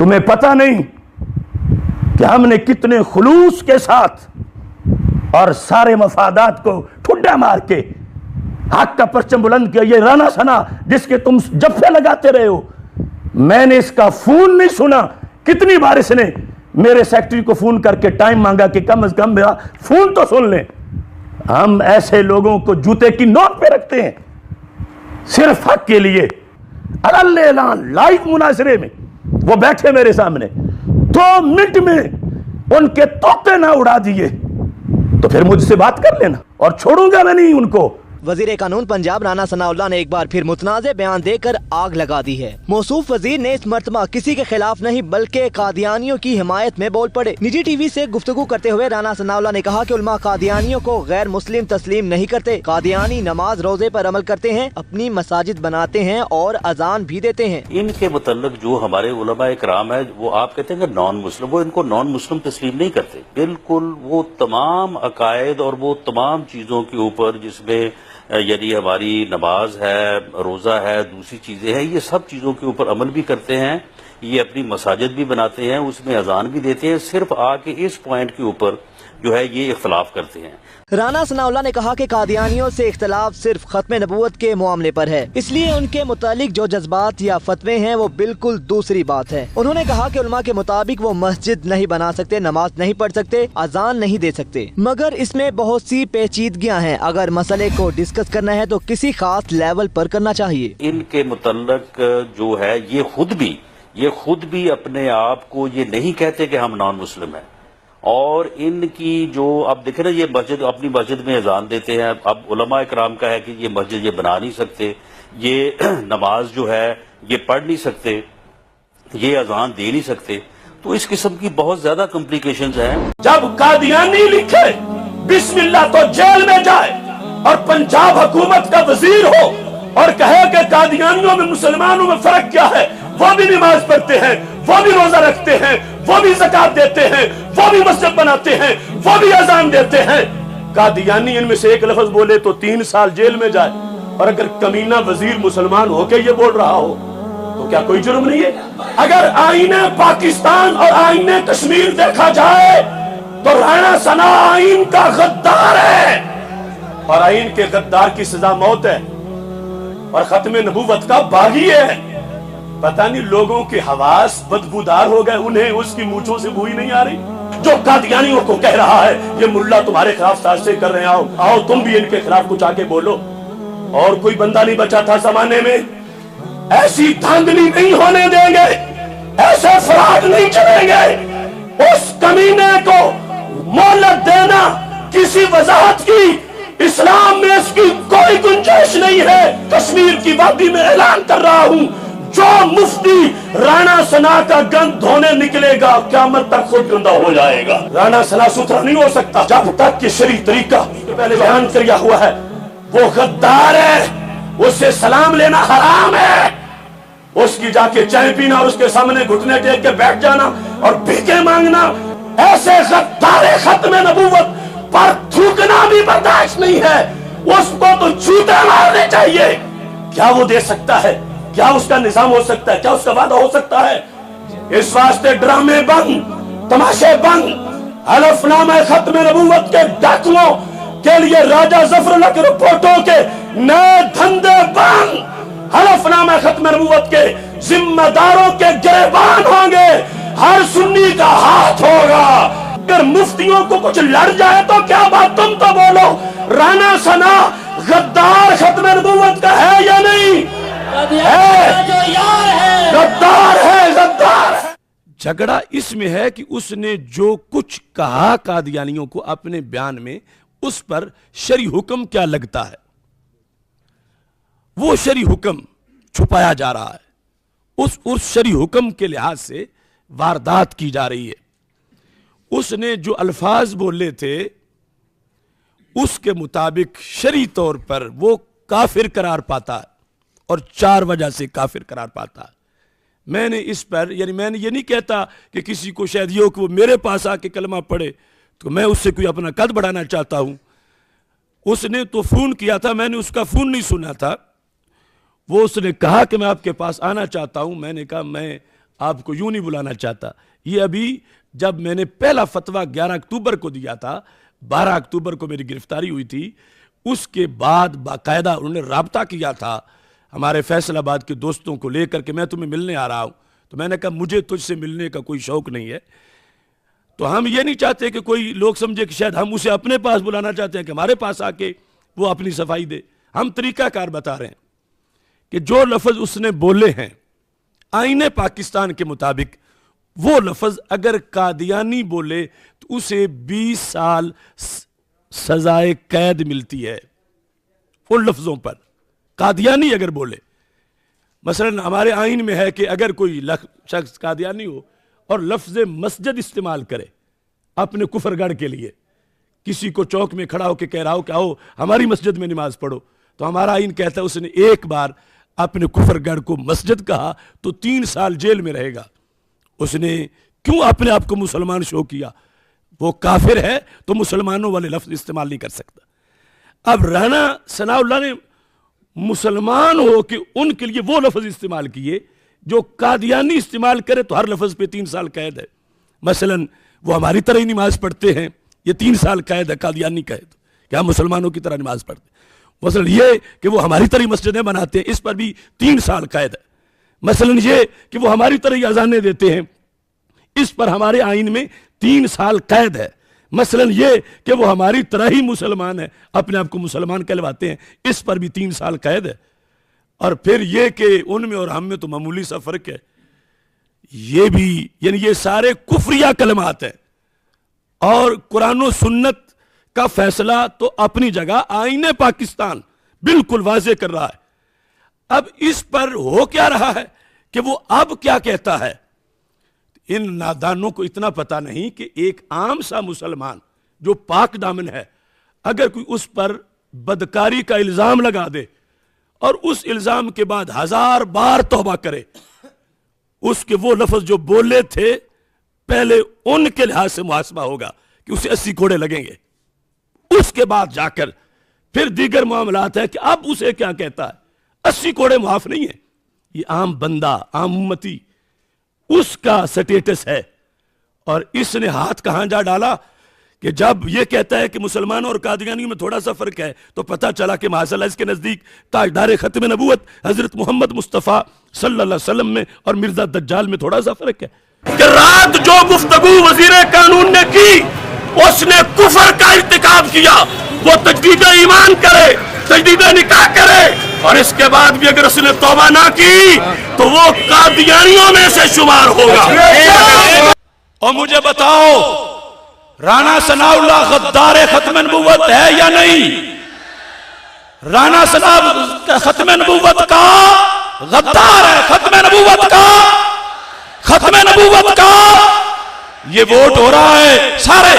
تمہیں پتہ نہیں کہ ہم نے کتنے خلوص کے ساتھ اور سارے مفادات کو ٹھڈا مار کے حق کا پرچم بلند کیا. یہ رانا ثنا جس کے تم جفے لگاتے رہے ہو, میں نے اس کا فون نہیں سنا. کتنی بار اس نے میرے سیکٹری کو فون کر کے ٹائم مانگا کہ کم از کم میرا فون تو سن لیں. ہم ایسے لوگوں کو جوتے کی نوک پہ رکھتے ہیں صرف حق کے لیے. اعلان لائیو مناظرے میں وہ بیٹھے میرے سامنے, 2 منٹ میں ان کے طوطے نہ اڑا دیے تو پھر مجھ سے بات کر لینا, اور چھوڑوں گا میں نہیں ان کو. وزیر قانون پنجاب رانا ثناء اللہ نے ایک بار پھر متنازع بیان دے کر آگ لگا دی ہے. موصوف وزیر نے اس مرتبہ کسی کے خلاف نہیں بلکہ قادیانیوں کی حمایت میں بول پڑے. نجی ٹی وی سے گفتگو کرتے ہوئے رانا ثناء اللہ نے کہا کہ علماء قادیانیوں کو غیر مسلم تسلیم نہیں کرتے. قادیانی نماز روزے پر عمل کرتے ہیں, اپنی مساجد بناتے ہیں اور اذان بھی دیتے ہیں. ان کے متعلق جو ہمارے علماء اکرام ہے وہ آپ کہتے ہیں کہ نان مسلم, وہ ان کو نان مسلم تسلیم نہیں کرتے. بالکل وہ تمام عقائد اور وہ تمام چیزوں کے اوپر جس میں یعنی ہماری نماز ہے, روزہ ہے, دوسری چیزیں ہیں, یہ سب چیزوں کے اوپر عمل بھی کرتے ہیں. یہ اپنی مساجد بھی بناتے ہیں, اس میں اذان بھی دیتے ہیں. صرف آ کے اس پوائنٹ کے اوپر جو ہے یہ اختلاف کرتے ہیں. رانا ثناء اللہ نے کہا کہ قادیانیوں سے اختلاف صرف ختم نبوت کے معاملے پر ہے, اس لیے ان کے متعلق جو جذبات یا فتوے ہیں وہ بالکل دوسری بات ہے. انہوں نے کہا کہ علماء کے مطابق وہ مسجد نہیں بنا سکتے, نماز نہیں پڑھ سکتے, اذان نہیں دے سکتے, مگر اس میں بہت سی پیچیدگیاں ہیں. اگر مسئلے کو ڈسکس کرنا ہے تو کسی خاص لیول پر کرنا چاہیے. ان کے متعلق جو ہے یہ خود بھی اپنے آپ کو یہ نہیں کہتے کہ ہم نان مسلم ہیں, اور ان کی جو اب دیکھیں نا یہ مسجد اپنی مسجد میں اذان دیتے ہیں. اب علماء اکرام کا ہے کہ یہ مسجد یہ بنا نہیں سکتے, یہ نماز جو ہے یہ پڑھ نہیں سکتے, یہ اذان دے نہیں سکتے. تو اس قسم کی بہت زیادہ کمپلیکیشنز ہیں. جب قادیانی لکھے بسم اللہ تو جیل میں جائے اور پنجاب حکومت کا وزیر ہو اور کہے کہ قادیانیوں میں مسلمانوں میں فرق کیا ہے, وہ بھی نماز پڑھتے ہیں, وہ بھی روزہ رکھتے ہیں, وہ بھی زکات دیتے ہیں, وہ بھی مسجد بناتے ہیں, وہ بھی اذان دیتے ہیں. قادیانی ان میں سے ایک لفظ بولے تو 3 سال جیل میں جائے, اور اگر کمینہ وزیر مسلمان ہو کے یہ بول رہا ہو تو کیا کوئی جرم نہیں ہے؟ اگر آئین پاکستان اور آئین کشمیر دیکھا جائے تو رانا ثناء آئین کا غدار ہے, اور آئین کے غدار کی سزا موت ہے, اور ختم نبوت کا باغی ہے. پتہ نہیں لوگوں کے حواس بدبودار ہو گئے, انہیں اس کی مونچھوں سے بوئی نہیں آ رہی. جو قادیانیوں کو کہہ رہا ہے یہ ملا تمہارے خلاف سازشیں کر رہے ہیں, آؤ تم بھی ان کے خلاف کچھ آ کے بولو. اور کوئی بندہ نہیں بچا تھا زمانے میں, ایسی دھاندلی نہیں ہونے دیں گے, ایسے فراڈ نہیں چلیں گے. اس کمینے کو مہلت دینا کسی وضاحت کی اسلام میں اس کی کوئی گنجائش نہیں ہے. کشمیر کی وادی میں اعلان کر رہا ہوں, جو مفتی رانا ثناء کا گند دھونے نکلے گا قیامت تک خود گندہ ہو جائے گا. رانا ثناء ستھرا نہیں ہو سکتا جب تک کہ شرعی طریقہ پہلے بیان کیا ہوا ہے. وہ غدار ہے, اس سے سلام لینا حرام ہے, اس کی جا کے چائے پینا اور اس کے سامنے گھٹنے ٹیک کے بیٹھ جانا اور بھیکیں مانگنا, ایسے غدار ختم نبوت پر تھوکنا بھی برداشت نہیں ہے. اس کو تو جوتے مارنے چاہیے. کیا وہ دے سکتا ہے؟ کیا اس کا نظام ہو سکتا ہے؟ کیا اس کا وعدہ ہو سکتا ہے؟ اس واسطے ڈرامے بند, تماشے بند, حلف نامہ ختم نبوت کے ڈاکوؤں کے لیے راجہ ظفر اللہ کے رپورٹوں کے نئے دھندے بند. حلف نامہ ختم نبوت کے ذمہ داروں کے گریبان ہوں گے, ہر سنی کا ہاتھ ہوگا. اگر مفتیوں کو کچھ لڑ جائے تو کیا بات, تم تو بولو. رانا ثناء غدار ختم نبوت کا ہے یا نہیں؟ غدار ہے, غدار ہے. جھگڑا اس میں ہے کہ اس نے جو کچھ کہا قادیانیوں کو اپنے بیان میں, اس پر شرعی حکم کیا لگتا ہے, وہ شرعی حکم چھپایا جا رہا ہے. اس شرعی حکم کے لحاظ سے واردات کی جا رہی ہے. اس نے جو الفاظ بولے تھے اس کے مطابق شرعی طور پر وہ کافر قرار پاتا ہے, اور 4 وجہ سے کافر قرار پاتا ہے. میں نے اس پر میں نے یہ نہیں کہتا کہ کسی کو شاید یہ ہو کہ وہ میرے پاس آ کے کلمہ پڑھے تو میں اس سے کوئی اپنا قد بڑھانا چاہتا ہوں. اس نے تو فون کیا تھا, میں نے اس کا فون نہیں سنا تھا. وہ اس نے کہا کہ میں آپ کے پاس آنا چاہتا ہوں. میں نے کہا میں آپ کو یوں نہیں بلانا چاہتا. یہ ابھی جب میں نے پہلا فتویٰ 11 اکتوبر کو دیا تھا، 12 اکتوبر کو میری گرفتاری ہوئی تھی، اس کے بعد باقاعدہ انہوں نے رابطہ کیا تھا ہمارے فیصل آباد کے دوستوں کو لے کر کے میں تمہیں ملنے آ رہا ہوں. تو میں نے کہا مجھے تجھ سے ملنے کا کوئی شوق نہیں ہے. تو ہم یہ نہیں چاہتے کہ کوئی لوگ سمجھے کہ شاید ہم اسے اپنے پاس بلانا چاہتے ہیں کہ ہمارے پاس آ کے وہ اپنی صفائی دے. ہم طریقہ کار بتا رہے ہیں کہ جو لفظ اس نے بولے ہیں آئین پاکستان کے مطابق، وہ لفظ اگر قادیانی بولے تو اسے 20 سال سزائے قید ملتی ہے ان لفظوں پر. قادیانی اگر بولے، مثلا ہمارے آئین میں ہے کہ اگر کوئی شخص قادیانی ہو اور لفظ مسجد استعمال کرے اپنے کفر گڑھ کے لیے، کسی کو چوک میں کھڑا ہو کے کہہ رہا ہو کہ آؤ ہماری مسجد میں نماز پڑھو، تو ہمارا آئین کہتا ہے اس نے ایک بار اپنے کفر گڑھ کو مسجد کہا تو 3 سال جیل میں رہے گا. اس نے کیوں اپنے آپ کو مسلمان شو کیا؟ وہ کافر ہے تو مسلمانوں والے لفظ استعمال نہیں کر سکتا. اب رانا ثناء اللہ نے مسلمان ہو کہ ان کے لیے وہ لفظ استعمال کیے جو قادیانی استعمال کرے تو ہر لفظ پہ 3 سال قید ہے. مثلا وہ ہماری طرح ہی نماز پڑھتے ہیں، یہ 3 سال قید ہے. قادیانی قید کہ ہم مسلمانوں کی طرح نماز پڑھتے ہیں. مثلا یہ کہ وہ ہماری طرح مسجدیں بناتے ہیں، اس پر بھی 3 سال قید ہے. مثلا یہ کہ وہ ہماری طرح ہی اذانیں دیتے ہیں، اس پر ہمارے آئین میں 3 سال قید ہے. مثلا یہ کہ وہ ہماری طرح ہی مسلمان ہے، اپنے آپ کو مسلمان کہلواتے ہیں، اس پر بھی 3 سال قید ہے. اور پھر یہ کہ ان میں اور ہم میں تو معمولی سا فرق ہے. یہ بھی یعنی یہ سارے کفریہ کلمات ہیں، اور قرآن و سنت کا فیصلہ تو اپنی جگہ آئین پاکستان بالکل واضح کر رہا ہے. اب اس پر ہو کیا رہا ہے کہ وہ اب کیا کہتا ہے. ان نادانوں کو اتنا پتا نہیں کہ ایک عام سا مسلمان جو پاک دامن ہے، اگر کوئی اس پر بدکاری کا الزام لگا دے اور اس الزام کے بعد 1000 بار توبہ کرے، اس کے وہ لفظ جو بولے تھے پہلے ان کے لحاظ سے محاسبہ ہوگا کہ اسے 80 کوڑے لگیں گے. اس کے بعد جا کر پھر دیگر معاملات ہے کہ اب اسے کیا کہتا ہے. 80 کوڑے معاف نہیں ہے. یہ عام بندہ، عام امتی، اس کا سٹیٹس ہے. اور اس نے ہاتھ کہاں جا ڈالا کہ جب یہ کہتا ہے کہ مسلمانوں اور قادیانیوں میں تھوڑا سا فرق ہے، تو پتہ چلا کہ معاذ اس کے نزدیک تاجدار ختم نبوت حضرت محمد مصطفیٰ صلی اللہ علیہ وسلم میں اور مرزا دجال میں تھوڑا سا فرق ہے. کہ رات جو گفتگو وزیر قانون نے کی اس نے کفر کا ارتکاب کیا. وہ تجدید ایمان کرے، تجدید نکاح کرے، اور اس کے بعد بھی اگر اس نے توبہ نہ کی تو وہ قادیانیوں میں سے شمار ہوگا. اور مجھے بتاؤ رانا ثناء اللہ غدار ختم نبوت ہے یا نہیں؟ رانا ثناء ختم نبوت کا غدار ہے، ختم نبوت کا، ختم نبوت کا. یہ ووٹ ہو رہا ہے سارے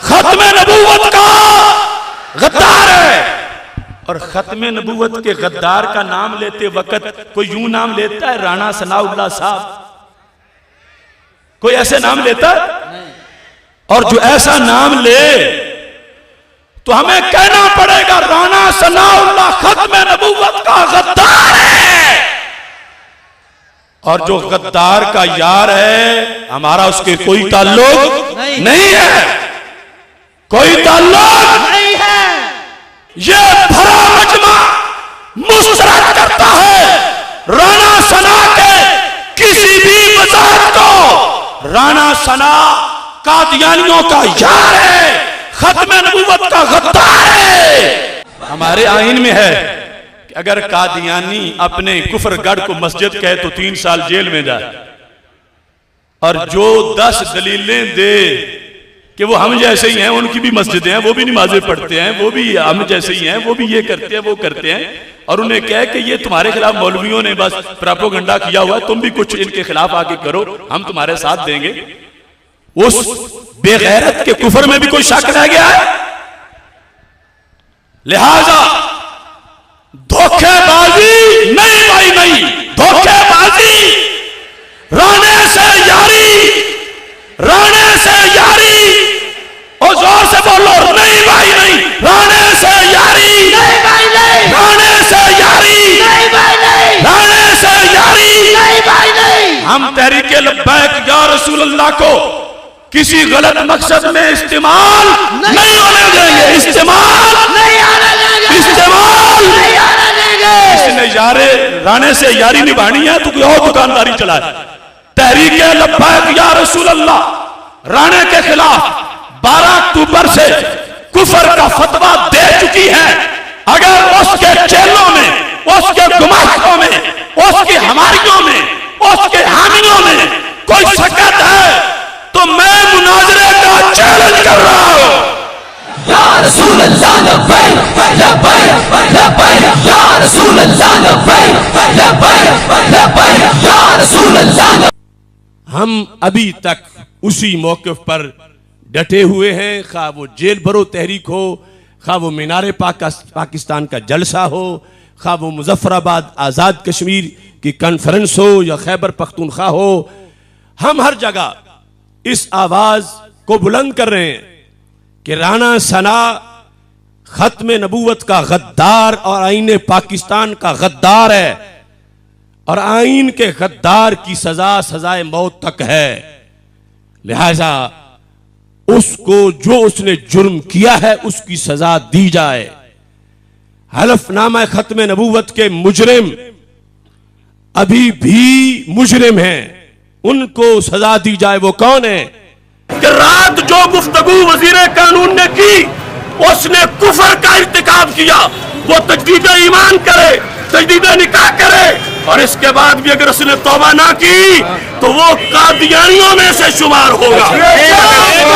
ختم نبوت کا غدار ہے. اور ختم نبوت کے غدار کا نام لیتے وقت کوئی یوں نام لیتا ہے رانا ثناء اللہ صاحب؟ کوئی ایسے نام لیتا ہے؟ اور جو ایسا نام لے تو ہمیں کہنا پڑے گا رانا ثناء اللہ ختم نبوت کا غدار ہے. اور جو غدار کا یار ہے ہمارا اس کے کوئی تعلق نہیں ہے، کوئی تعلق نہیں ہے. یہ بھرا مجمع مسترد کرتا ہے رانا ثناء کے کسی بھی وضاحت کو. رانا ثناء قادیانیوں کا یار ہے، ختم نبوت کا غدار ہے. ہمارے آئین میں ہے کہ اگر قادیانی اپنے کفر گڑھ کو مسجد کہے تو 3 سال جیل میں جائے، اور جو 10 دلیلیں دے کہ وہ ہم جیسے ہی ہیں، ان کی بھی مسجدیں ہیں، وہ بھی نمازیں پڑھتے ہیں، وہ بھی ہم جیسے ہی ہیں، وہ بھی یہ کرتے ہیں وہ کرتے ہیں، اور انہیں کہے کہ یہ تمہارے خلاف مولویوں نے بس پراپوگنڈا کیا ہوا ہے، تم بھی کچھ ان کے خلاف آگے کرو، ہم تمہارے ساتھ دیں گے. اس بے غیرت کے کفر میں بھی کوئی شک رہ گیا ہے؟ لہذا دھوکے بازی نہیں بھائی نہیں، دھوکے بازی، رانے سے یاری، رانے سے یاری، اور زور سے بولو نہیں بھائی نہیں، رانے سے یاری، نہیں بھائی نہیں، رانے سے یاری، نہیں بھائی نہیں، رانے سے یاری، نہیں بھائی نہیں. ہم تحریک لبیک یا رسول اللہ کو کسی غلط مقصد میں استعمال نہیں ہونے دیں گے. استعمال اس نے رانے سے یاری نبھانی ہے تو کوئی اور دکانداری چلائے. تحریک لبیک یا رسول اللہ رانے کے خلاف 12 اکتوبر سے کفر کا فتویٰ دے چکی ہے. اگر اس کے چیلوں میں، اس کے گماشتوں میں، اس کی ہماریوں میں، اس کے حامیوں میں کوئی شکت ہے تو میں مناظرے کا چیلنج کر رہا ہوں. یا رسول اللہ لبیک لبیک لبیک یا رسول اللہ لبیک لبیک لبیک یا رسول اللہ. ہم ابھی تک اسی موقف پر ڈٹے ہوئے ہیں، خواہ وہ جیل بھرو تحریک ہو، خواہ وہ مینار پاکستان کا جلسہ ہو، خواہ وہ مظفر آباد آزاد کشمیر کی کانفرنس ہو یا خیبر پختونخوا ہو. ہم ہر جگہ اس آواز کو بلند کر رہے ہیں کہ رانا ثنا ختم نبوت کا غدار اور آئین پاکستان کا غدار ہے، اور آئین کے غدار کی سزا سزائے موت تک ہے. لہذا اس کو جو اس نے جرم کیا ہے اس کی سزا دی جائے. حلف نامہ ختم نبوت کے مجرم ابھی بھی مجرم ہیں، ان کو سزا دی جائے. وہ کون ہے؟ کہ رات جو گفتگو وزیر قانون نے کی اس نے کفر کا ارتکاب کیا. وہ تجدید ایمان کرے، تجدید نکاح کرے، اور اس کے بعد بھی اگر اس نے توبہ نہ کی تو وہ قادیانیوں میں سے شمار ہوگا.